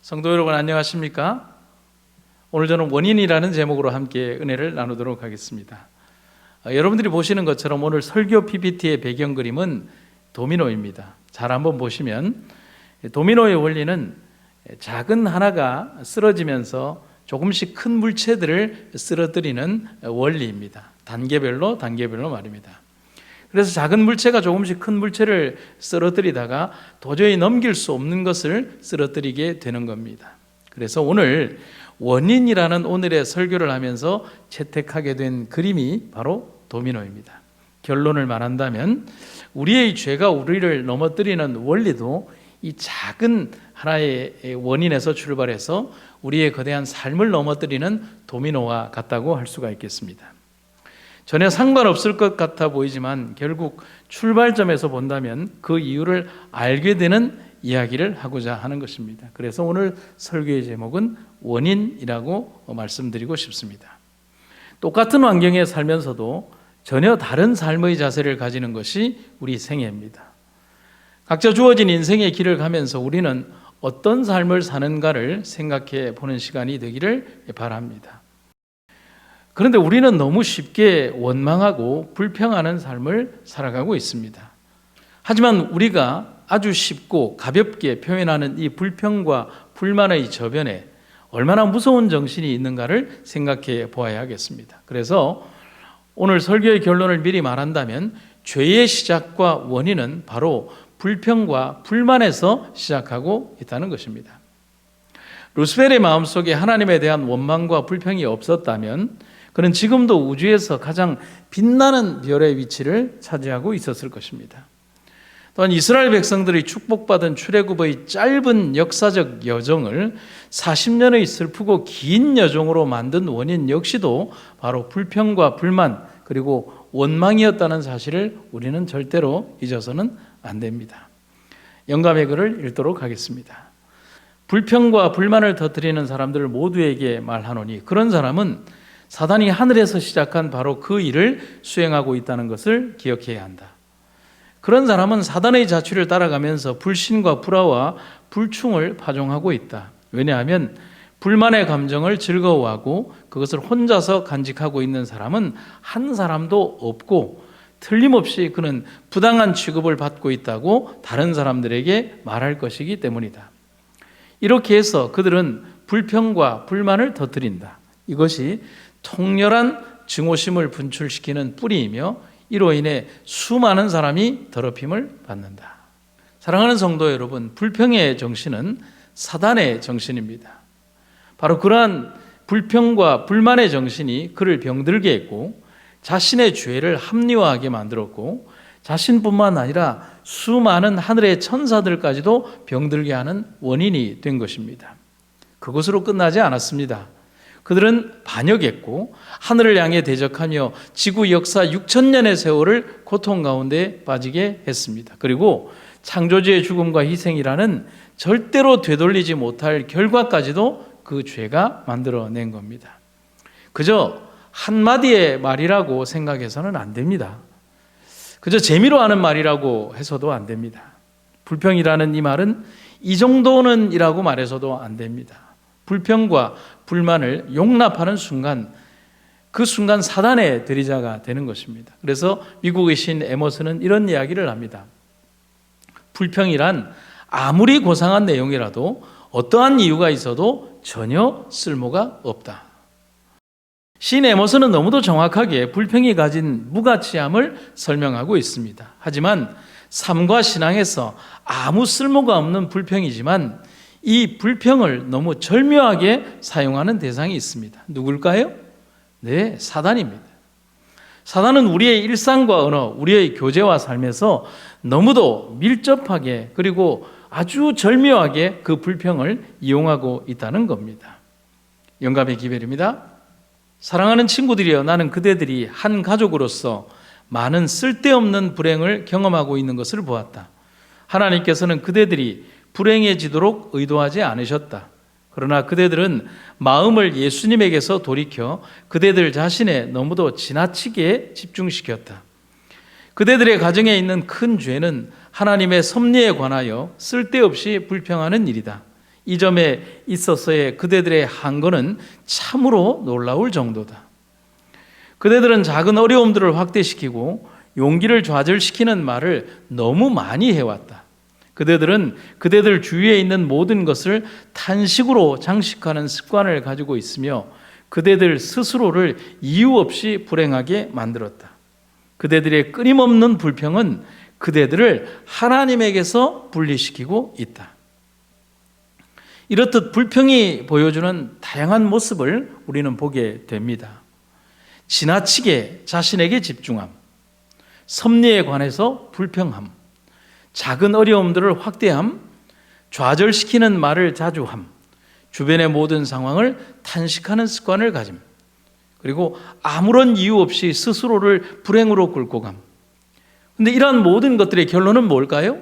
성도 여러분 안녕하십니까? 오늘 저는 원인이라는 제목으로 함께 은혜를 나누도록 하겠습니다. 여러분들이 보시는 것처럼 오늘 설교 PPT의 배경 그림은 도미노입니다. 잘 한번 보시면 도미노의 원리는 작은 하나가 쓰러지면서 조금씩 큰 물체들을 쓰러뜨리는 원리입니다. 단계별로 말입니다. 그래서 작은 물체가 조금씩 큰 물체를 쓰러뜨리다가 도저히 넘길 수 없는 것을 쓰러뜨리게 되는 겁니다. 그래서 오늘 원인이라는 오늘의 설교를 하면서 채택하게 된 그림이 바로 도미노입니다. 결론을 말한다면 우리의 죄가 우리를 넘어뜨리는 원리도 이 작은 하나의 원인에서 출발해서 우리의 거대한 삶을 넘어뜨리는 도미노와 같다고 할 수가 있겠습니다. 전혀 상관없을 것 같아 보이지만 결국 출발점에서 본다면 그 이유를 알게 되는 이야기를 하고자 하는 것입니다. 그래서 오늘 설교의 제목은 원인이라고 말씀드리고 싶습니다. 똑같은 환경에 살면서도 전혀 다른 삶의 자세를 가지는 것이 우리 생애입니다. 각자 주어진 인생의 길을 가면서 우리는 어떤 삶을 사는가를 생각해 보는 시간이 되기를 바랍니다. 그런데 우리는 너무 쉽게 원망하고 불평하는 삶을 살아가고 있습니다. 하지만 우리가 아주 쉽고 가볍게 표현하는 이 불평과 불만의 저변에 얼마나 무서운 정신이 있는가를 생각해 보아야 하겠습니다. 그래서 오늘 설교의 결론을 미리 말한다면 죄의 시작과 원인은 바로 불평과 불만에서 시작하고 있다는 것입니다. 루스펠의 마음속에 하나님에 대한 원망과 불평이 없었다면 그는 지금도 우주에서 가장 빛나는 별의 위치를 차지하고 있었을 것입니다. 또한 이스라엘 백성들이 축복받은 출애굽의 짧은 역사적 여정을 40년의 슬프고 긴 여정으로 만든 원인 역시도 바로 불평과 불만 그리고 원망이었다는 사실을 우리는 절대로 잊어서는 안 됩니다. 영감의 글을 읽도록 하겠습니다. 불평과 불만을 터뜨리는 사람들 모두에게 말하노니 그런 사람은 사단이 하늘에서 시작한 바로 그 일을 수행하고 있다는 것을 기억해야 한다. 그런 사람은 사단의 자취를 따라가면서 불신과 불화와 불충을 파종하고 있다. 왜냐하면 불만의 감정을 즐거워하고 그것을 혼자서 간직하고 있는 사람은 한 사람도 없고 틀림없이 그는 부당한 취급을 받고 있다고 다른 사람들에게 말할 것이기 때문이다. 이렇게 해서 그들은 불평과 불만을 터뜨린다. 이것이 통렬한 증오심을 분출시키는 뿌리이며 이로 인해 수많은 사람이 더럽힘을 받는다. 사랑하는 성도 여러분, 불평의 정신은 사단의 정신입니다. 바로 그러한 불평과 불만의 정신이 그를 병들게 했고 자신의 죄를 합리화하게 만들었고 자신뿐만 아니라 수많은 하늘의 천사들까지도 병들게 하는 원인이 된 것입니다. 그것으로 끝나지 않았습니다. 그들은 반역했고 하늘을 향해 대적하며 지구 역사 6,000년의 세월을 고통 가운데 빠지게 했습니다. 그리고 창조주의 죽음과 희생이라는 절대로 되돌리지 못할 결과까지도 그 죄가 만들어낸 겁니다. 그저 한마디의 말이라고 생각해서는 안 됩니다. 그저 재미로 하는 말이라고 해서도 안 됩니다. 불평이라는 이 말은 이 정도는 이라고 말해서도 안 됩니다. 불평과 불만을 용납하는 순간 그 순간 사단의 대리자가 되는 것입니다. 그래서 미국의 신 에머슨은 이런 이야기를 합니다. 불평이란 아무리 고상한 내용이라도 어떠한 이유가 있어도 전혀 쓸모가 없다. 신 에머슨은 너무도 정확하게 불평이 가진 무가치함을 설명하고 있습니다. 하지만 삶과 신앙에서 아무 쓸모가 없는 불평이지만 이 불평을 너무 절묘하게 사용하는 대상이 있습니다. 누굴까요? 네, 사단입니다. 사단은 우리의 일상과 언어, 우리의 교제와 삶에서 너무도 밀접하게 그리고 아주 절묘하게 그 불평을 이용하고 있다는 겁니다. 영감의 기별입니다. 사랑하는 친구들이여, 나는 그대들이 한 가족으로서 많은 쓸데없는 불행을 경험하고 있는 것을 보았다. 하나님께서는 그대들이 불행해지도록 의도하지 않으셨다. 그러나 그대들은 마음을 예수님에게서 돌이켜 그대들 자신에 너무도 지나치게 집중시켰다. 그대들의 가정에 있는 큰 죄는 하나님의 섭리에 관하여 쓸데없이 불평하는 일이다. 이 점에 있어서의 그대들의 한거는 참으로 놀라울 정도다. 그대들은 작은 어려움들을 확대시키고 용기를 좌절시키는 말을 너무 많이 해왔다. 그대들은 그대들 주위에 있는 모든 것을 탄식으로 장식하는 습관을 가지고 있으며 그대들 스스로를 이유 없이 불행하게 만들었다. 그대들의 끊임없는 불평은 그대들을 하나님에게서 분리시키고 있다. 이렇듯 불평이 보여주는 다양한 모습을 우리는 보게 됩니다. 지나치게 자신에게 집중함, 섭리에 관해서 불평함, 작은 어려움들을 확대함, 좌절시키는 말을 자주 함, 주변의 모든 상황을 탄식하는 습관을 가짐, 그리고 아무런 이유 없이 스스로를 불행으로 끌고 감. 그런데 이러한 모든 것들의 결론은 뭘까요?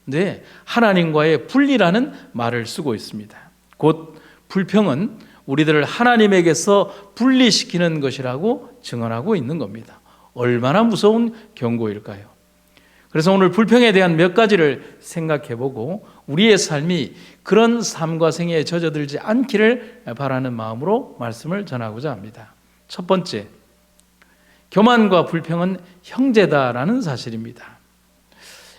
네, 하나님과의 분리라는 말을 쓰고 있습니다. 곧 불평은 우리들을 하나님에게서 분리시키는 것이라고 증언하고 있는 겁니다. 얼마나 무서운 경고일까요? 그래서 오늘 불평에 대한 몇 가지를 생각해보고 우리의 삶이 그런 삶과 생애에 젖어들지 않기를 바라는 마음으로 말씀을 전하고자 합니다. 첫 번째, 교만과 불평은 형제다라는 사실입니다.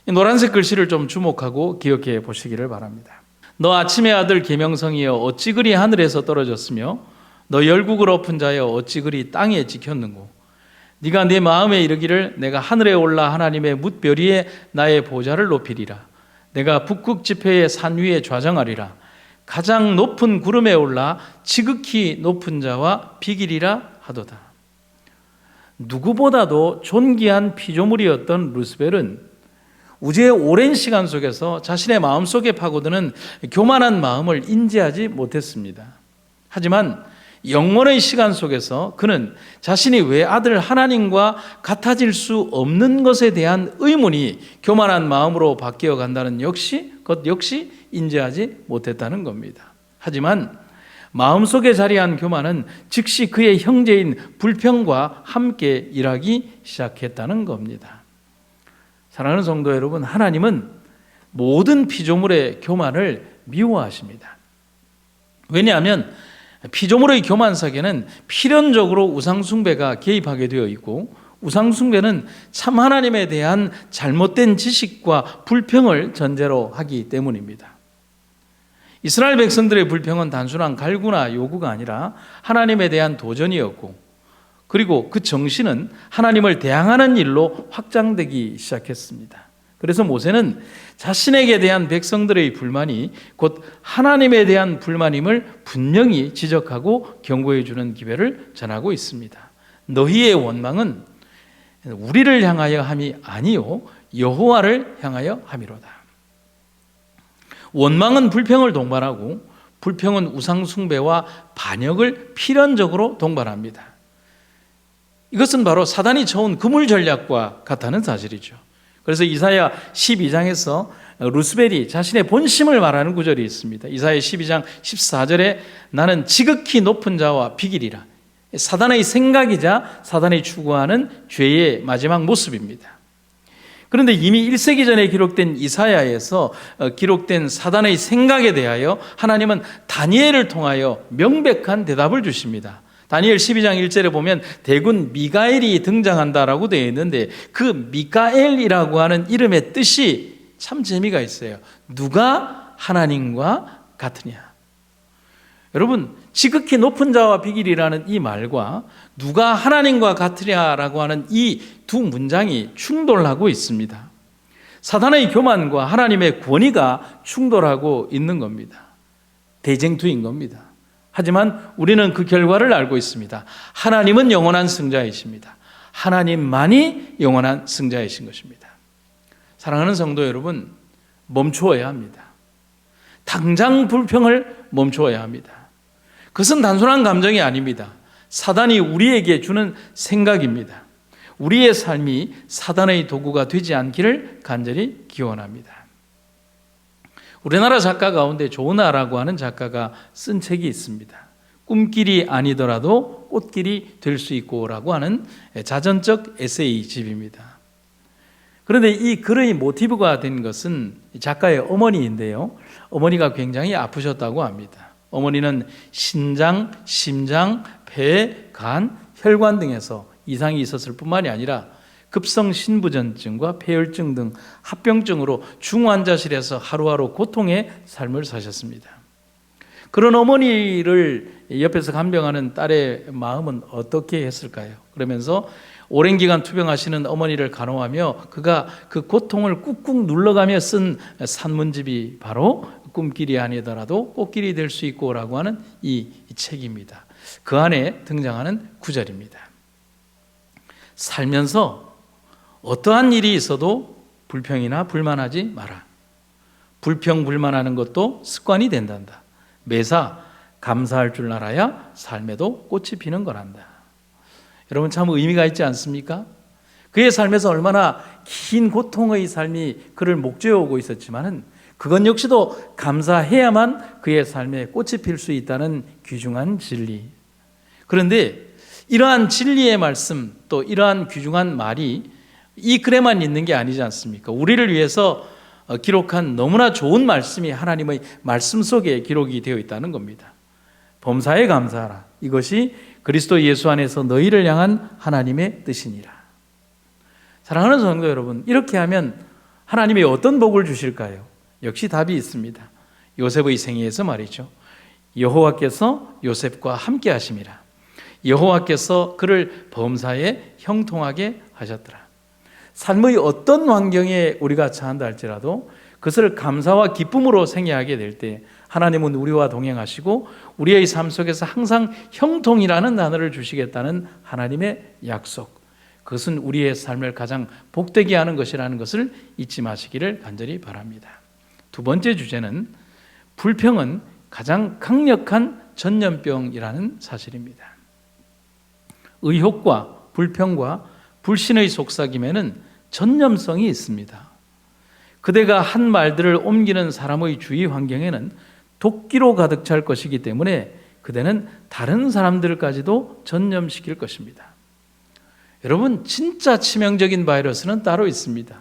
이 노란색 글씨를 좀 주목하고 기억해 보시기를 바랍니다. 너 아침의 아들 계명성이여 어찌 그리 하늘에서 떨어졌으며 너 열국을 엎은 자여 어찌 그리 땅에 지켰는고 네가 내 마음에 이르기를 내가 하늘에 올라 하나님의 뭇별 위에 나의 보좌를 높이리라. 내가 북극 지폐의 산 위에 좌정하리라. 가장 높은 구름에 올라 지극히 높은 자와 비기리라 하도다. 누구보다도 존귀한 피조물이었던 루스벨은 우주의 오랜 시간 속에서 자신의 마음속에 파고드는 교만한 마음을 인지하지 못했습니다. 하지만 영원의 시간 속에서 그는 자신이 왜 아들 하나님과 같아질 수 없는 것에 대한 의문이 교만한 마음으로 바뀌어 간다는 것 역시 인지하지 못했다는 겁니다. 하지만 마음속에 자리한 교만은 즉시 그의 형제인 불평과 함께 일하기 시작했다는 겁니다. 사랑하는 성도 여러분, 하나님은 모든 피조물의 교만을 미워하십니다. 왜냐하면 피조물의 교만 속에는 필연적으로 우상숭배가 개입하게 되어 있고 우상숭배는 참 하나님에 대한 잘못된 지식과 불평을 전제로 하기 때문입니다. 이스라엘 백성들의 불평은 단순한 갈구나 요구가 아니라 하나님에 대한 도전이었고 그리고 그 정신은 하나님을 대항하는 일로 확장되기 시작했습니다. 그래서 모세는 자신에게 대한 백성들의 불만이 곧 하나님에 대한 불만임을 분명히 지적하고 경고해 주는 기회를 전하고 있습니다. 너희의 원망은 우리를 향하여 함이 아니요 여호와를 향하여 함이로다. 원망은 불평을 동반하고 불평은 우상숭배와 반역을 필연적으로 동반합니다. 이것은 바로 사단이 쳐온 그물 전략과 같다는 사실이죠. 그래서 이사야 12장에서 루스벨이 자신의 본심을 말하는 구절이 있습니다. 이사야 12장 14절에 나는 지극히 높은 자와 비기리라. 사단의 생각이자 사단이 추구하는 죄의 마지막 모습입니다. 그런데 이미 1세기 전에 기록된 이사야에서 기록된 사단의 생각에 대하여 하나님은 다니엘을 통하여 명백한 대답을 주십니다. 다니엘 12장 1절에 보면 대군 미가엘이 등장한다라고 되어 있는데 그 미가엘이라고 하는 이름의 뜻이 참 재미가 있어요. 누가 하나님과 같으냐. 여러분, 지극히 높은 자와 비길이라는 이 말과 누가 하나님과 같으냐라고 하는 이 두 문장이 충돌하고 있습니다. 사단의 교만과 하나님의 권위가 충돌하고 있는 겁니다. 대쟁투인 겁니다. 하지만 우리는 그 결과를 알고 있습니다. 하나님은 영원한 승자이십니다. 하나님만이 영원한 승자이신 것입니다. 사랑하는 성도 여러분, 멈추어야 합니다. 당장 불평을 멈추어야 합니다. 그것은 단순한 감정이 아닙니다. 사단이 우리에게 주는 생각입니다. 우리의 삶이 사단의 도구가 되지 않기를 간절히 기원합니다. 우리나라 작가 가운데 조나라고 하는 작가가 쓴 책이 있습니다. 꿈길이 아니더라도 꽃길이 될 수 있고 라고 하는 자전적 에세이집입니다. 그런데 이 글의 모티브가 된 것은 작가의 어머니인데요. 어머니가 굉장히 아프셨다고 합니다. 어머니는 신장, 심장, 폐, 간, 혈관 등에서 이상이 있었을 뿐만이 아니라 급성 신부전증과 폐혈증 등 합병증으로 중환자실에서 하루하루 고통의 삶을 사셨습니다. 그런 어머니를 옆에서 간병하는 딸의 마음은 어떻게 했을까요? 그러면서 오랜 기간 투병하시는 어머니를 간호하며 그가 그 고통을 꾹꾹 눌러가며 쓴 산문집이 바로 꿈길이 아니더라도 꽃길이 될 수 있고라고 하는 이 책입니다. 그 안에 등장하는 구절입니다. 살면서 어떠한 일이 있어도 불평이나 불만하지 마라. 불평 불만하는 것도 습관이 된단다. 매사 감사할 줄 알아야 삶에도 꽃이 피는 거란다. 여러분 참 의미가 있지 않습니까? 그의 삶에서 얼마나 긴 고통의 삶이 그를 목죄어오고 있었지만은 그것 역시도 감사해야만 그의 삶에 꽃이 필 수 있다는 귀중한 진리. 그런데 이러한 진리의 말씀 또 이러한 귀중한 말이 이 글에만 있는 게 아니지 않습니까? 우리를 위해서 기록한 너무나 좋은 말씀이 하나님의 말씀 속에 기록이 되어 있다는 겁니다. 범사에 감사하라. 이것이 그리스도 예수 안에서 너희를 향한 하나님의 뜻이니라. 사랑하는 성도 여러분, 이렇게 하면 하나님이 어떤 복을 주실까요? 역시 답이 있습니다. 요셉의 생애에서 말이죠. 여호와께서 요셉과 함께 하심이라. 여호와께서 그를 범사에 형통하게 하셨더라. 삶의 어떤 환경에 우리가 처한다 할지라도 그것을 감사와 기쁨으로 생애하게 될 때 하나님은 우리와 동행하시고 우리의 삶 속에서 항상 형통이라는 단어를 주시겠다는 하나님의 약속, 그것은 우리의 삶을 가장 복되게 하는 것이라는 것을 잊지 마시기를 간절히 바랍니다. 두 번째 주제는 불평은 가장 강력한 전염병이라는 사실입니다. 의혹과 불평과 불신의 속삭임에는 전염성이 있습니다. 그대가 한 말들을 옮기는 사람의 주위 환경에는 도끼로 가득 찰 것이기 때문에 그대는 다른 사람들까지도 전염시킬 것입니다. 여러분, 진짜 치명적인 바이러스는 따로 있습니다.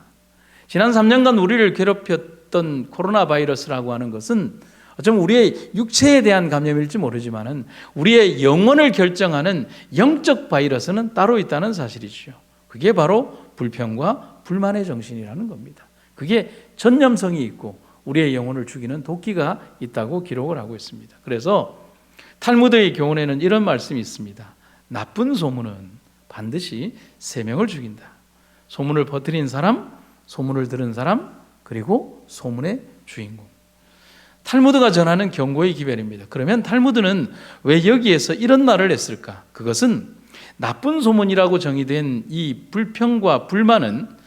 지난 3년간 우리를 괴롭혔던 코로나 바이러스라고 하는 것은 어쩌면 우리의 육체에 대한 감염일지 모르지만은 우리의 영혼을 결정하는 영적 바이러스는 따로 있다는 사실이죠. 그게 바로 불평과 불만의 정신이라는 겁니다. 그게 전염성이 있고 우리의 영혼을 죽이는 도끼가 있다고 기록을 하고 있습니다. 그래서 탈무드의 교훈에는 이런 말씀이 있습니다. 나쁜 소문은 반드시 3명을 죽인다. 소문을 퍼뜨린 사람, 소문을 들은 사람, 그리고 소문의 주인공. 탈무드가 전하는 경고의 기별입니다. 그러면 탈무드는 왜 여기에서 이런 말을 했을까? 그것은 나쁜 소문이라고 정의된 이 불평과 불만은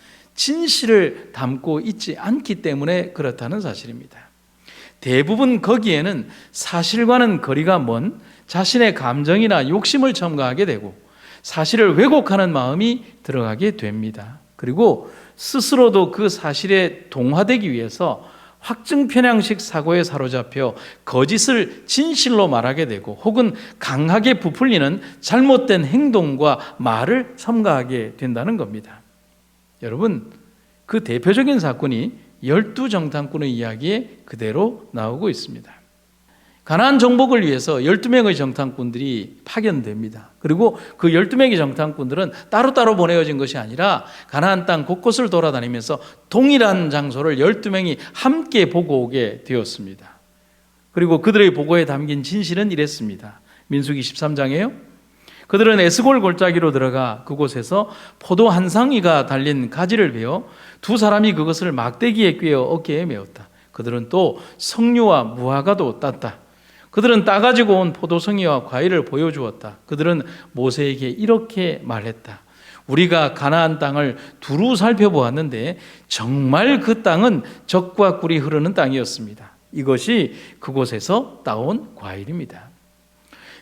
진실을 담고 있지 않기 때문에 그렇다는 사실입니다. 대부분 거기에는 사실과는 거리가 먼 자신의 감정이나 욕심을 첨가하게 되고 사실을 왜곡하는 마음이 들어가게 됩니다. 그리고 스스로도 그 사실에 동화되기 위해서 확증 편향식 사고에 사로잡혀 거짓을 진실로 말하게 되고 혹은 강하게 부풀리는 잘못된 행동과 말을 첨가하게 된다는 겁니다. 여러분, 그 대표적인 사건이 12정탐꾼의 이야기에 그대로 나오고 있습니다. 가나안 정복을 위해서 12명의 정탐꾼들이 파견됩니다. 그리고 그 12명의 정탐꾼들은 따로따로 보내어진 것이 아니라 가나안 땅 곳곳을 돌아다니면서 동일한 장소를 12명이 함께 보고 오게 되었습니다. 그리고 그들의 보고에 담긴 진실은 이랬습니다. 민수기 13장에요. 그들은 에스골 골짜기로 들어가 그곳에서 포도 한 상이가 달린 가지를 베어 두 사람이 그것을 막대기에 꿰어 어깨에 메었다. 그들은 또 석류와 무화과도 땄다. 그들은 따가지고 온 포도송이와 과일을 보여주었다. 그들은 모세에게 이렇게 말했다. 우리가 가나안 땅을 두루 살펴보았는데 정말 그 땅은 젖과 꿀이 흐르는 땅이었습니다. 이것이 그곳에서 따온 과일입니다.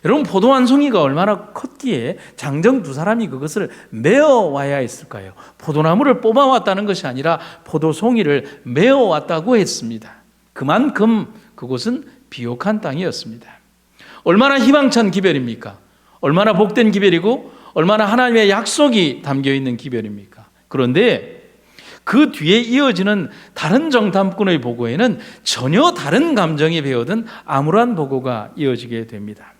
여러분, 포도 한 송이가 얼마나 컸기에 장정 두 사람이 그것을 메어와야 했을까요? 포도나무를 뽑아왔다는 것이 아니라 포도송이를 메어왔다고 했습니다. 그만큼 그곳은 비옥한 땅이었습니다. 얼마나 희망찬 기별입니까? 얼마나 복된 기별이고 얼마나 하나님의 약속이 담겨있는 기별입니까? 그런데 그 뒤에 이어지는 다른 정탐꾼의 보고에는 전혀 다른 감정이 배어든 암울한 보고가 이어지게 됩니다.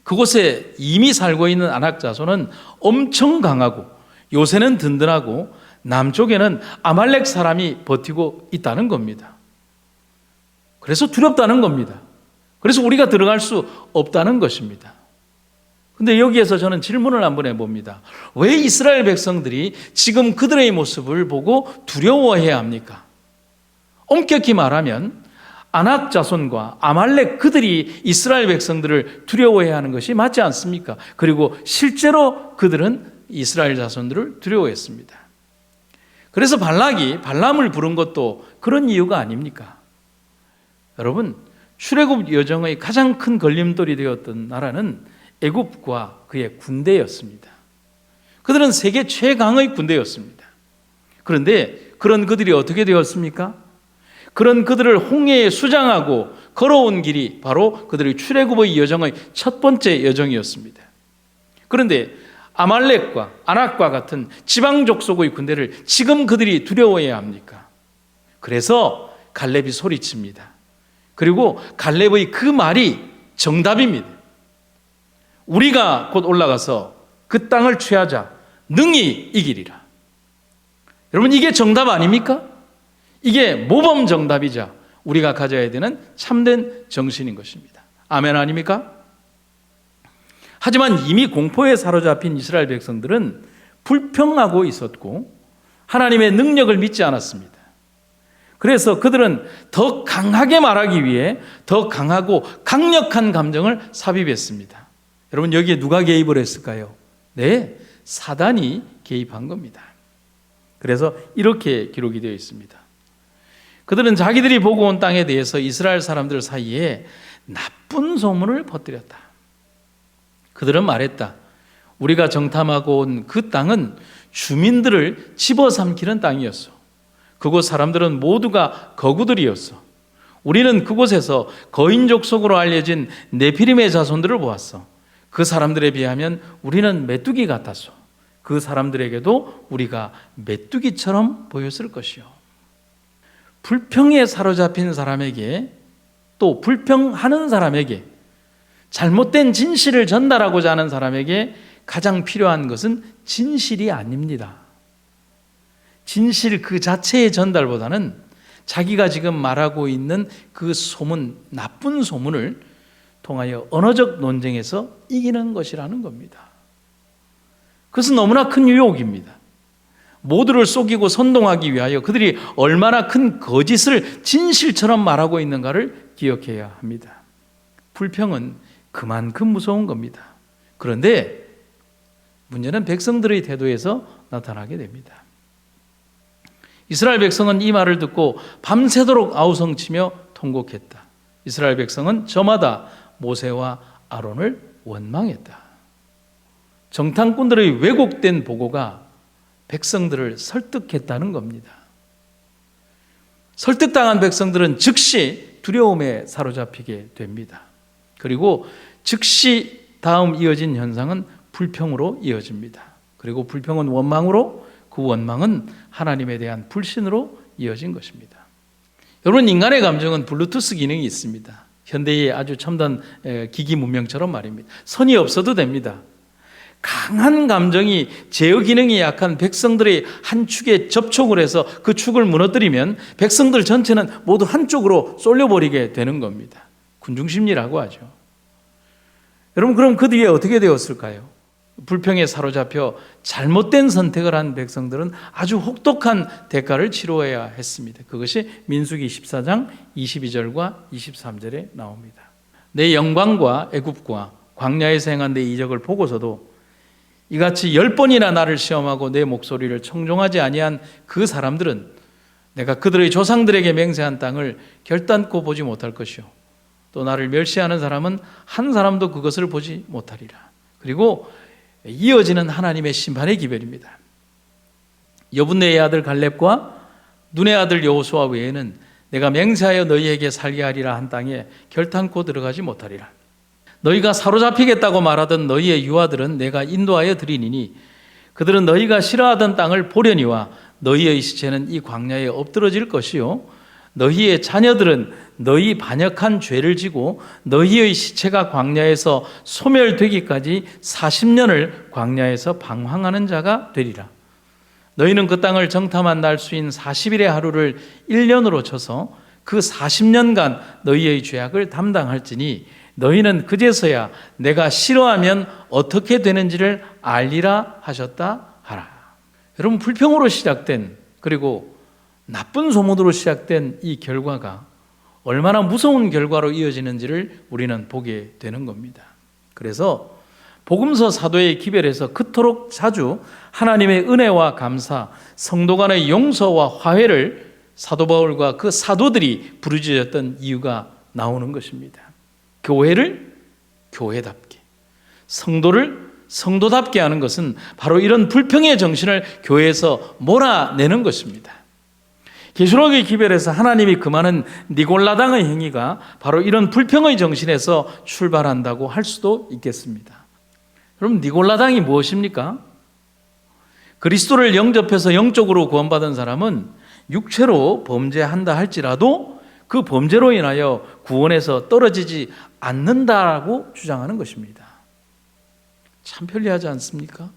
그곳에 이미 살고 있는 아낙 자손은 엄청 강하고 요새는 든든하고 남쪽에는 아말렉 사람이 버티고 있다는 겁니다. 그래서 두렵다는 겁니다. 그래서 우리가 들어갈 수 없다는 것입니다. 근데 여기에서 저는 질문을 한번 해봅니다. 왜 이스라엘 백성들이 지금 그들의 모습을 보고 두려워해야 합니까? 엄격히 말하면 아낙 자손과 아말렉 그들이 이스라엘 백성들을 두려워해야 하는 것이 맞지 않습니까? 그리고 실제로 그들은 이스라엘 자손들을 두려워했습니다. 그래서 발람을 부른 것도 그런 이유가 아닙니까? 여러분, 출애굽 여정의 가장 큰 걸림돌이 되었던 나라는 애굽과 그의 군대였습니다. 그들은 세계 최강의 군대였습니다. 그런데 그런 그들이 어떻게 되었습니까? 그런 그들을 홍해에 수장하고 걸어온 길이 바로 그들의 출애굽의 여정의 첫 번째 여정이었습니다. 그런데 아말렉과 아낙과 같은 지방 족속의 군대를 지금 그들이 두려워해야 합니까? 그래서 갈렙이 소리칩니다. 그리고 갈렙의 그 말이 정답입니다. 우리가 곧 올라가서 그 땅을 취하자 능히 이기리라. 여러분, 이게 정답 아닙니까? 이게 모범 정답이자 우리가 가져야 되는 참된 정신인 것입니다. 아멘 아닙니까? 하지만 이미 공포에 사로잡힌 이스라엘 백성들은 불평하고 있었고 하나님의 능력을 믿지 않았습니다. 그래서 그들은 더 강하게 말하기 위해 더 강하고 강력한 감정을 삽입했습니다. 여러분, 여기에 누가 개입을 했을까요? 네, 사단이 개입한 겁니다. 그래서 이렇게 기록이 되어 있습니다. 그들은 자기들이 보고 온 땅에 대해서 이스라엘 사람들 사이에 나쁜 소문을 퍼뜨렸다. 그들은 말했다. 우리가 정탐하고 온 그 땅은 주민들을 집어삼키는 땅이었어. 그곳 사람들은 모두가 거구들이었어. 우리는 그곳에서 거인족 속으로 알려진 네피림의 자손들을 보았어. 그 사람들에 비하면 우리는 메뚜기 같았어. 그 사람들에게도 우리가 메뚜기처럼 보였을 것이요. 불평에 사로잡힌 사람에게, 또 불평하는 사람에게, 잘못된 진실을 전달하고자 하는 사람에게 가장 필요한 것은 진실이 아닙니다. 진실 그 자체의 전달보다는 자기가 지금 말하고 있는 그 소문, 나쁜 소문을 통하여 언어적 논쟁에서 이기는 것이라는 겁니다. 그것은 너무나 큰 유혹입니다. 모두를 속이고 선동하기 위하여 그들이 얼마나 큰 거짓을 진실처럼 말하고 있는가를 기억해야 합니다. 불평은 그만큼 무서운 겁니다. 그런데 문제는 백성들의 태도에서 나타나게 됩니다. 이스라엘 백성은 이 말을 듣고 밤새도록 아우성치며 통곡했다. 이스라엘 백성은 저마다 모세와 아론을 원망했다. 정탐꾼들의 왜곡된 보고가 백성들을 설득했다는 겁니다. 설득당한 백성들은 즉시 두려움에 사로잡히게 됩니다. 그리고 즉시 다음 이어진 현상은 불평으로 이어집니다. 그리고 불평은 원망으로, 그 원망은 하나님에 대한 불신으로 이어진 것입니다. 여러분, 인간의 감정은 블루투스 기능이 있습니다. 현대의 아주 첨단 기기 문명처럼 말입니다. 선이 없어도 됩니다. 강한 감정이 제어 기능이 약한 백성들의 한 축에 접촉을 해서 그 축을 무너뜨리면 백성들 전체는 모두 한쪽으로 쏠려버리게 되는 겁니다. 군중심리라고 하죠. 여러분, 그럼 그 뒤에 어떻게 되었을까요? 불평에 사로잡혀 잘못된 선택을 한 백성들은 아주 혹독한 대가를 치러야 했습니다. 그것이 민수기 14장 22절과 23절에 나옵니다. 내 영광과 애굽과 광야에서 행한 내 이적을 보고서도 이같이 10번이나 나를 시험하고 내 목소리를 청종하지 아니한 그 사람들은 내가 그들의 조상들에게 맹세한 땅을 결단코 보지 못할 것이요, 또 나를 멸시하는 사람은 한 사람도 그것을 보지 못하리라. 그리고 이어지는 하나님의 심판의 기별입니다. 여분네의 아들 갈렙과 눈의 아들 여호수아 외에는 내가 맹세하여 너희에게 살게 하리라 한 땅에 결탄코 들어가지 못하리라. 너희가 사로잡히겠다고 말하던 너희의 유아들은 내가 인도하여 드리니니 그들은 너희가 싫어하던 땅을 보려니와 너희의 시체는 이 광야에 엎드러질 것이요 너희의 자녀들은 너희 반역한 죄를 지고 너희의 시체가 광야에서 소멸되기까지 40년을 광야에서 방황하는 자가 되리라. 너희는 그 땅을 정탐한 날수인 40일의 하루를 1년으로 쳐서 그 40년간 너희의 죄악을 담당할지니 너희는 그제서야 내가 싫어하면 어떻게 되는지를 알리라 하셨다 하라. 여러분, 불평으로 시작된, 그리고 나쁜 소문으로 시작된 이 결과가 얼마나 무서운 결과로 이어지는지를 우리는 보게 되는 겁니다. 그래서 복음서 사도의 기별에서 그토록 자주 하나님의 은혜와 감사, 성도 간의 용서와 화해를 사도 바울과 그 사도들이 부르짖었던 이유가 나오는 것입니다. 교회를 교회답게, 성도를 성도답게 하는 것은 바로 이런 불평의 정신을 교회에서 몰아내는 것입니다. 계시록의 기별에서 하나님이 금하는 니골라당의 행위가 바로 이런 불평의 정신에서 출발한다고 할 수도 있겠습니다. 여러분, 니골라당이 무엇입니까? 그리스도를 영접해서 영적으로 구원받은 사람은 육체로 범죄한다 할지라도 그 범죄로 인하여 구원에서 떨어지지 않는다라고 주장하는 것입니다. 참 편리하지 않습니까?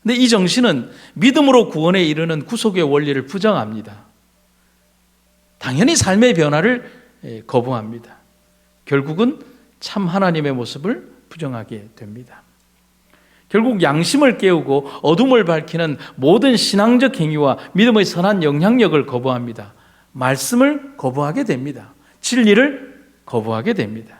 근데 이 정신은 믿음으로 구원에 이르는 구속의 원리를 부정합니다. 당연히 삶의 변화를 거부합니다. 결국은 참 하나님의 모습을 부정하게 됩니다. 결국 양심을 깨우고 어둠을 밝히는 모든 신앙적 행위와 믿음의 선한 영향력을 거부합니다. 말씀을 거부하게 됩니다. 진리를 거부하게 됩니다.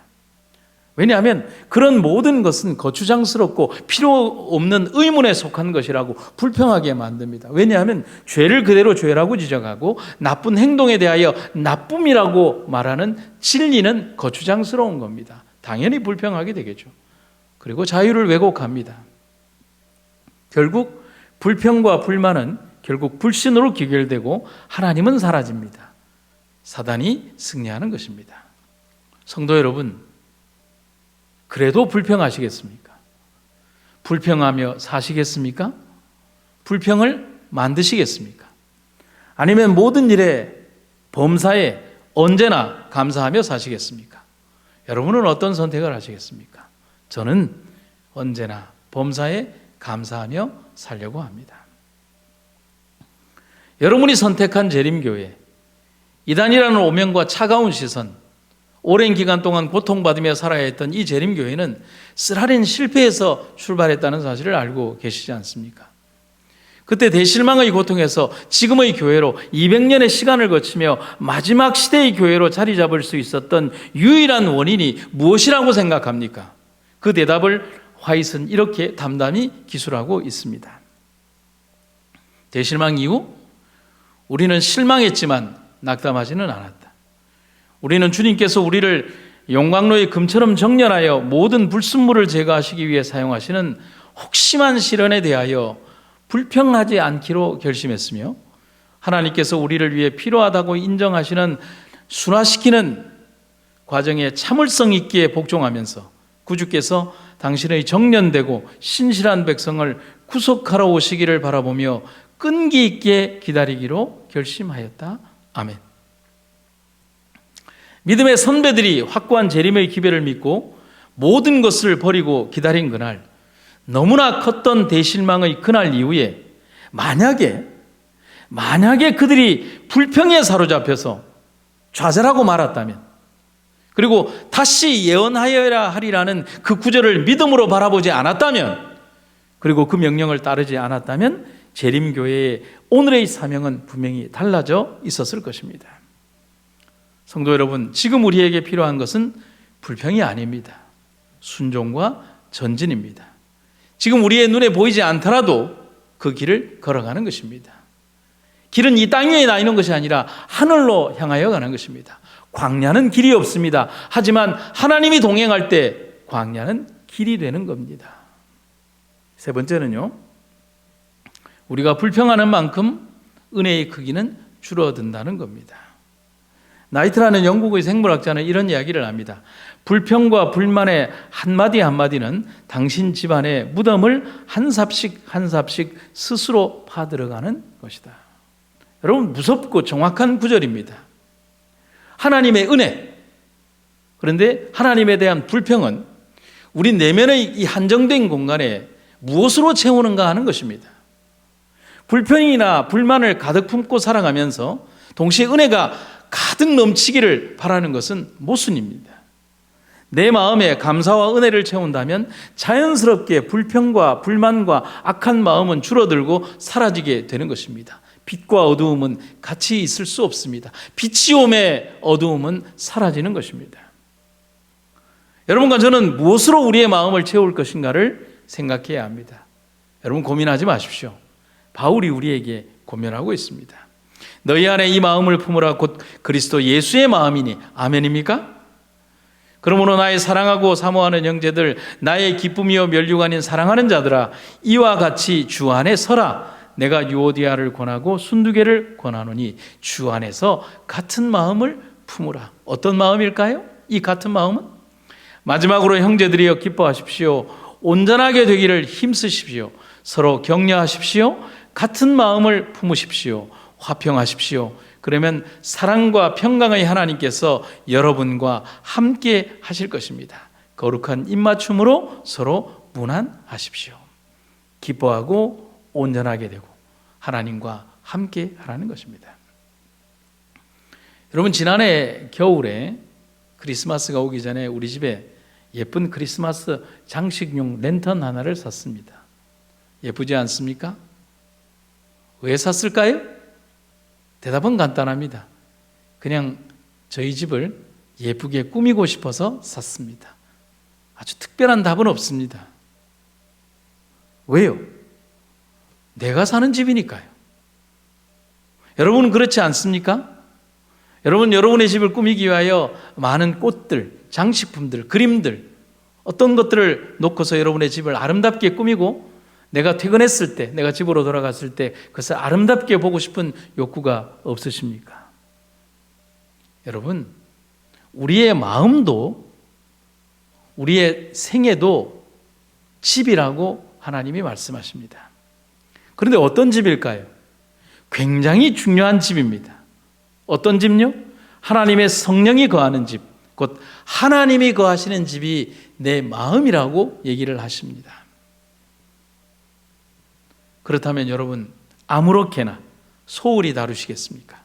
왜냐하면 그런 모든 것은 거추장스럽고 필요 없는 의문에 속한 것이라고 불평하게 만듭니다. 왜냐하면 죄를 그대로 죄라고 지적하고 나쁜 행동에 대하여 나쁨이라고 말하는 진리는 거추장스러운 겁니다. 당연히 불평하게 되겠죠. 그리고 자유를 왜곡합니다. 결국 불평과 불만은 결국 불신으로 귀결되고 하나님은 사라집니다. 사단이 승리하는 것입니다. 성도 여러분, 그래도 불평하시겠습니까? 불평하며 사시겠습니까? 불평을 만드시겠습니까? 아니면 모든 일에 범사에 언제나 감사하며 사시겠습니까? 여러분은 어떤 선택을 하시겠습니까? 저는 언제나 범사에 감사하며 살려고 합니다. 여러분이 선택한 재림교회, 이단이라는 오명과 차가운 시선, 오랜 기간 동안 고통받으며 살아야 했던 이 재림교회는 쓰라린 실패에서 출발했다는 사실을 알고 계시지 않습니까? 그때 대실망의 고통에서 지금의 교회로 200년의 시간을 거치며 마지막 시대의 교회로 자리 잡을 수 있었던 유일한 원인이 무엇이라고 생각합니까? 그 대답을 화이트는 이렇게 담담히 기술하고 있습니다. 대실망 이후 우리는 실망했지만 낙담하지는 않았다. 우리는 주님께서 우리를 용광로의 금처럼 정렬하여 모든 불순물을 제거하시기 위해 사용하시는 혹심한 시련에 대하여 불평하지 않기로 결심했으며, 하나님께서 우리를 위해 필요하다고 인정하시는 순화시키는 과정에 참을성 있게 복종하면서 구주께서 당신의 정련되고 신실한 백성을 구속하러 오시기를 바라보며 끈기 있게 기다리기로 결심하였다. 아멘. 믿음의 선배들이 확고한 재림의 기별을 믿고 모든 것을 버리고 기다린 그날, 너무나 컸던 대실망의 그날 이후에 만약에 그들이 불평에 사로잡혀서 좌절하고 말았다면, 그리고 다시 예언하여야 하리라는 그 구절을 믿음으로 바라보지 않았다면, 그리고 그 명령을 따르지 않았다면 재림교회의 오늘의 사명은 분명히 달라져 있었을 것입니다. 성도 여러분, 지금 우리에게 필요한 것은 불평이 아닙니다. 순종과 전진입니다. 지금 우리의 눈에 보이지 않더라도 그 길을 걸어가는 것입니다. 길은 이 땅 위에 나 있는 것이 아니라 하늘로 향하여 가는 것입니다. 광야는 길이 없습니다. 하지만 하나님이 동행할 때 광야는 길이 되는 겁니다. 세 번째는요, 우리가 불평하는 만큼 은혜의 크기는 줄어든다는 겁니다. 나이트라는 영국의 생물학자는 이런 이야기를 합니다. 불평과 불만의 한마디 한마디는 당신 집안의 무덤을 한 삽씩 한 삽씩 스스로 파들어가는 것이다. 여러분, 무섭고 정확한 구절입니다. 하나님의 은혜, 그런데 하나님에 대한 불평은 우리 내면의 이 한정된 공간에 무엇으로 채우는가 하는 것입니다. 불평이나 불만을 가득 품고 살아가면서 동시에 은혜가 가득 넘치기를 바라는 것은 모순입니다. 내 마음에 감사와 은혜를 채운다면 자연스럽게 불평과 불만과 악한 마음은 줄어들고 사라지게 되는 것입니다. 빛과 어두움은 같이 있을 수 없습니다. 빛이 오매 어두움은 사라지는 것입니다. 여러분과 저는 무엇으로 우리의 마음을 채울 것인가를 생각해야 합니다. 여러분, 고민하지 마십시오. 바울이 우리에게 고면하고 있습니다. 너희 안에 이 마음을 품으라 곧 그리스도 예수의 마음이니. 아멘입니까? 그러므로 나의 사랑하고 사모하는 형제들, 나의 기쁨이요 면류가 아닌 사랑하는 자들아, 이와 같이 주 안에 서라. 내가 유오디아를 권하고 순두개를 권하노니 주 안에서 같은 마음을 품으라. 어떤 마음일까요? 이 같은 마음은? 마지막으로 형제들이여 기뻐하십시오. 온전하게 되기를 힘쓰십시오. 서로 격려하십시오. 같은 마음을 품으십시오. 화평하십시오. 그러면 사랑과 평강의 하나님께서 여러분과 함께 하실 것입니다. 거룩한 입맞춤으로 서로 문안하십시오. 기뻐하고 온전하게 되고 하나님과 함께 하라는 것입니다. 여러분, 지난해 겨울에 크리스마스가 오기 전에 우리 집에 예쁜 크리스마스 장식용 랜턴 하나를 샀습니다. 예쁘지 않습니까? 왜 샀을까요? 대답은 간단합니다. 그냥 저희 집을 예쁘게 꾸미고 싶어서 샀습니다. 아주 특별한 답은 없습니다. 왜요? 내가 사는 집이니까요. 여러분은 그렇지 않습니까? 여러분, 여러분의 집을 꾸미기 위하여 많은 꽃들, 장식품들, 그림들, 어떤 것들을 놓고서 여러분의 집을 아름답게 꾸미고 내가 퇴근했을 때, 내가 집으로 돌아갔을 때 그것을 아름답게 보고 싶은 욕구가 없으십니까? 여러분, 우리의 마음도, 우리의 생애도 집이라고 하나님이 말씀하십니다. 그런데 어떤 집일까요? 굉장히 중요한 집입니다. 어떤 집요? 하나님의 성령이 거하는 집, 곧 하나님이 거하시는 집이 내 마음이라고 얘기를 하십니다. 그렇다면 여러분, 아무렇게나 소홀히 다루시겠습니까?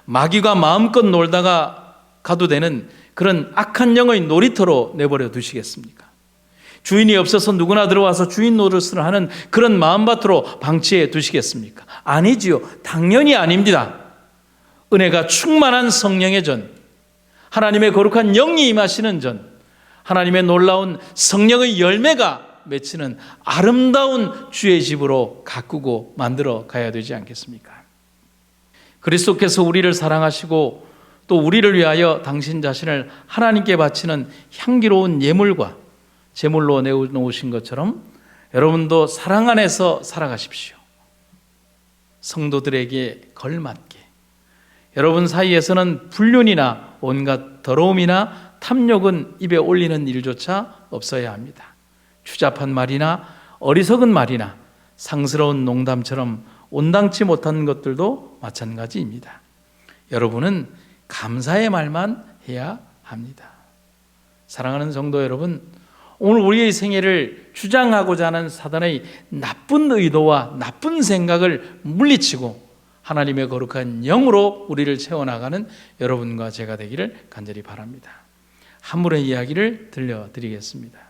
마귀가 마음껏 놀다가 가도 되는 그런 악한 영의 놀이터로 내버려 두시겠습니까? 주인이 없어서 누구나 들어와서 주인 노릇을 하는 그런 마음밭으로 방치해 두시겠습니까? 아니지요. 당연히 아닙니다. 은혜가 충만한 성령의 전, 하나님의 거룩한 영이 임하시는 전, 하나님의 놀라운 성령의 열매가 맺히는 아름다운 주의 집으로 가꾸고 만들어 가야 되지 않겠습니까? 그리스도께서 우리를 사랑하시고 또 우리를 위하여 당신 자신을 하나님께 바치는 향기로운 예물과 제물로 내놓으신 것처럼 여러분도 사랑 안에서 살아가십시오. 성도들에게 걸맞게. 여러분 사이에서는 불륜이나 온갖 더러움이나 탐욕은 입에 올리는 일조차 없어야 합니다. 추잡한 말이나 어리석은 말이나 상스러운 농담처럼 온당치 못한 것들도 마찬가지입니다. 여러분은 감사의 말만 해야 합니다. 사랑하는 성도 여러분, 오늘 우리의 생애를 주장하고자 하는 사단의 나쁜 의도와 나쁜 생각을 물리치고 하나님의 거룩한 영으로 우리를 채워나가는 여러분과 제가 되기를 간절히 바랍니다. 한 분의 이야기를 들려드리겠습니다.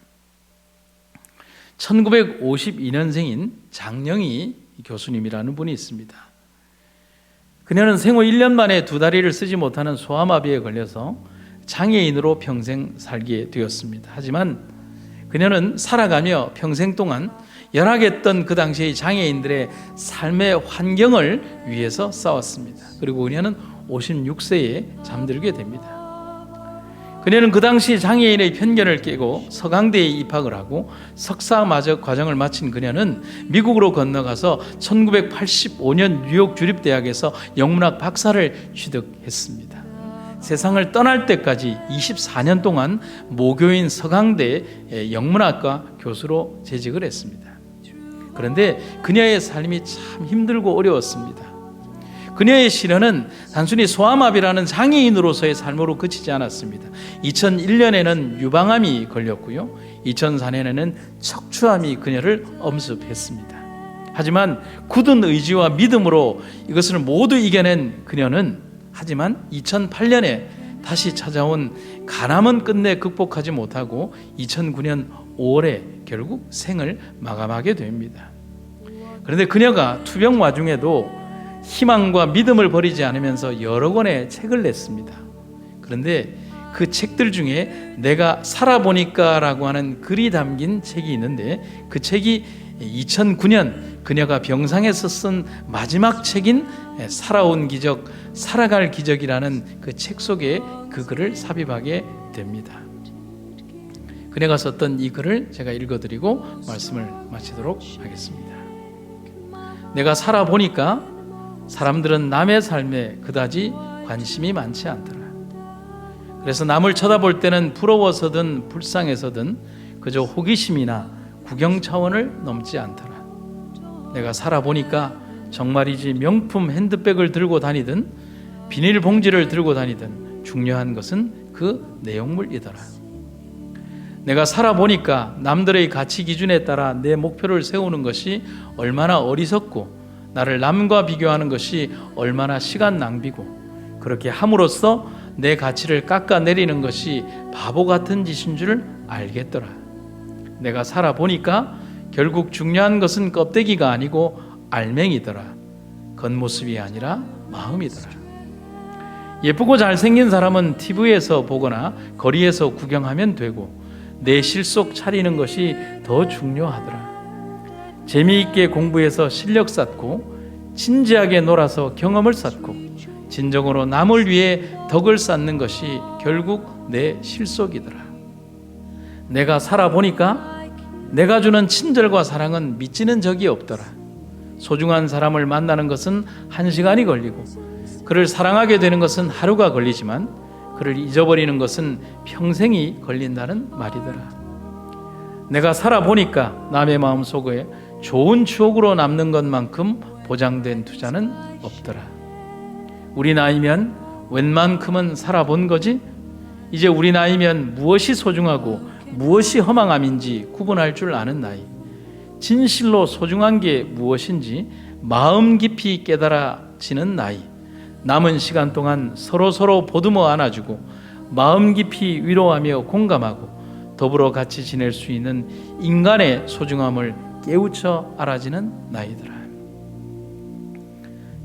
1952년생인 장영희 교수님이라는 분이 있습니다. 그녀는 생후 1년 만에 두 다리를 쓰지 못하는 소아마비에 걸려서 장애인으로 평생 살게 되었습니다. 하지만 그녀는 살아가며 평생 동안 열악했던 그 당시의 장애인들의 삶의 환경을 위해서 싸웠습니다. 그리고 그녀는 56세에 잠들게 됩니다. 그녀는 그 당시 장애인의 편견을 깨고 서강대에 입학을 하고 석사 과정을 마친 그녀는 미국으로 건너가서 1985년 뉴욕 주립대학에서 영문학 박사를 취득했습니다. 세상을 떠날 때까지 24년 동안 모교인 서강대 영문학과 교수로 재직을 했습니다. 그런데 그녀의 삶이 참 힘들고 어려웠습니다. 그녀의 시련은 단순히 소아마비라는 장애인으로서의 삶으로 그치지 않았습니다. 2001년에는 유방암이 걸렸고요. 2004년에는 척추암이 그녀를 엄습했습니다. 하지만 굳은 의지와 믿음으로 이것을 모두 이겨낸 그녀는 하지만 2008년에 다시 찾아온 간암은 끝내 극복하지 못하고 2009년 5월에 결국 생을 마감하게 됩니다. 그런데 그녀가 투병 와중에도 희망과 믿음을 버리지 않으면서 여러 권의 책을 냈습니다. 그런데 그 책들 중에 내가 살아보니까 라고 하는 글이 담긴 책이 있는데 그 책이 2009년 그녀가 병상에서 쓴 마지막 책인 살아온 기적, 살아갈 기적이라는 그 책 속에 그 글을 삽입하게 됩니다. 그녀가 썼던 이 글을 제가 읽어드리고 말씀을 마치도록 하겠습니다. 내가 살아보니까 사람들은 남의 삶에 그다지 관심이 많지 않더라. 그래서 남을 쳐다볼 때는 부러워서든 불쌍해서든 그저 호기심이나 구경 차원을 넘지 않더라. 내가 살아보니까 정말이지 명품 핸드백을 들고 다니든 비닐봉지를 들고 다니든 중요한 것은 그 내용물이더라. 내가 살아보니까 남들의 가치 기준에 따라 내 목표를 세우는 것이 얼마나 어리석고 나를 남과 비교하는 것이 얼마나 시간 낭비고 그렇게 함으로써 내 가치를 깎아내리는 것이 바보 같은 짓인 줄 알겠더라. 내가 살아보니까 결국 중요한 것은 껍데기가 아니고 알맹이더라. 겉모습이 아니라 마음이더라. 예쁘고 잘생긴 사람은 TV에서 보거나 거리에서 구경하면 되고 내 실속 차리는 것이 더 중요하더라. 재미있게 공부해서 실력 쌓고 진지하게 놀아서 경험을 쌓고 진정으로 남을 위해 덕을 쌓는 것이 결국 내 실속이더라. 내가 살아보니까 내가 주는 친절과 사랑은 미치는 적이 없더라. 소중한 사람을 만나는 것은 1시간이 걸리고 그를 사랑하게 되는 것은 하루가 걸리지만 그를 잊어버리는 것은 평생이 걸린다는 말이더라. 내가 살아보니까 남의 마음속에 좋은 추억으로 남는 것만큼 보장된 투자는 없더라. 우리 나이면 웬만큼은 살아본 거지? 이제 우리 나이면 무엇이 소중하고 무엇이 허망함인지 구분할 줄 아는 나이. 진실로 소중한 게 무엇인지 마음 깊이 깨달아지는 나이. 남은 시간 동안 서로 보듬어 안아주고 마음 깊이 위로하며 공감하고 더불어 같이 지낼 수 있는 인간의 소중함을 깨우쳐 알아지는 나이더라.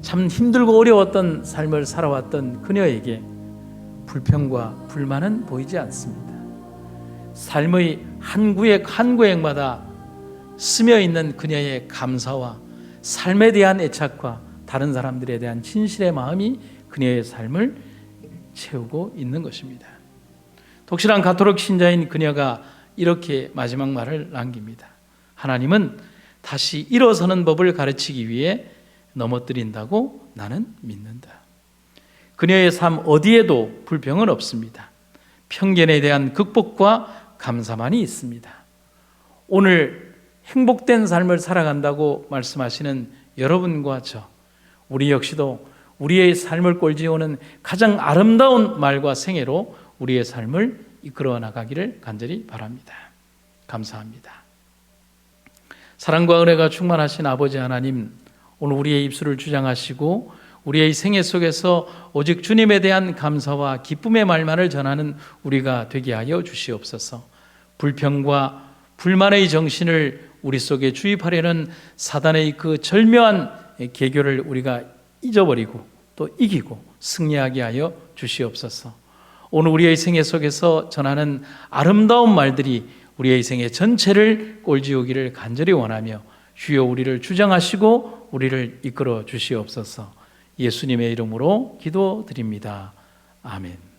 참 힘들고 어려웠던 삶을 살아왔던 그녀에게 불평과 불만은 보이지 않습니다. 삶의 한 구획마다 스며있는 그녀의 감사와 삶에 대한 애착과 다른 사람들에 대한 진실의 마음이 그녀의 삶을 채우고 있는 것입니다. 독실한 가톨릭 신자인 그녀가 이렇게 마지막 말을 남깁니다. 하나님은 다시 일어서는 법을 가르치기 위해 넘어뜨린다고 나는 믿는다. 그녀의 삶 어디에도 불평은 없습니다. 편견에 대한 극복과 감사만이 있습니다. 오늘 행복된 삶을 살아간다고 말씀하시는 여러분과 저, 우리 역시도 우리의 삶을 꼴지우는 가장 아름다운 말과 생애로 우리의 삶을 이끌어 나가기를 간절히 바랍니다. 감사합니다. 사랑과 은혜가 충만하신 아버지 하나님, 오늘 우리의 입술을 주장하시고 우리의 생애 속에서 오직 주님에 대한 감사와 기쁨의 말만을 전하는 우리가 되게 하여 주시옵소서. 불평과 불만의 정신을 우리 속에 주입하려는 사단의 그 절묘한 계교를 우리가 잊어버리고 또 이기고 승리하게 하여 주시옵소서. 오늘 우리의 생애 속에서 전하는 아름다운 말들이 우리의 생애 전체를 꼴지우기를 간절히 원하며 주여 우리를 주장하시고 우리를 이끌어 주시옵소서. 예수님의 이름으로 기도드립니다. 아멘.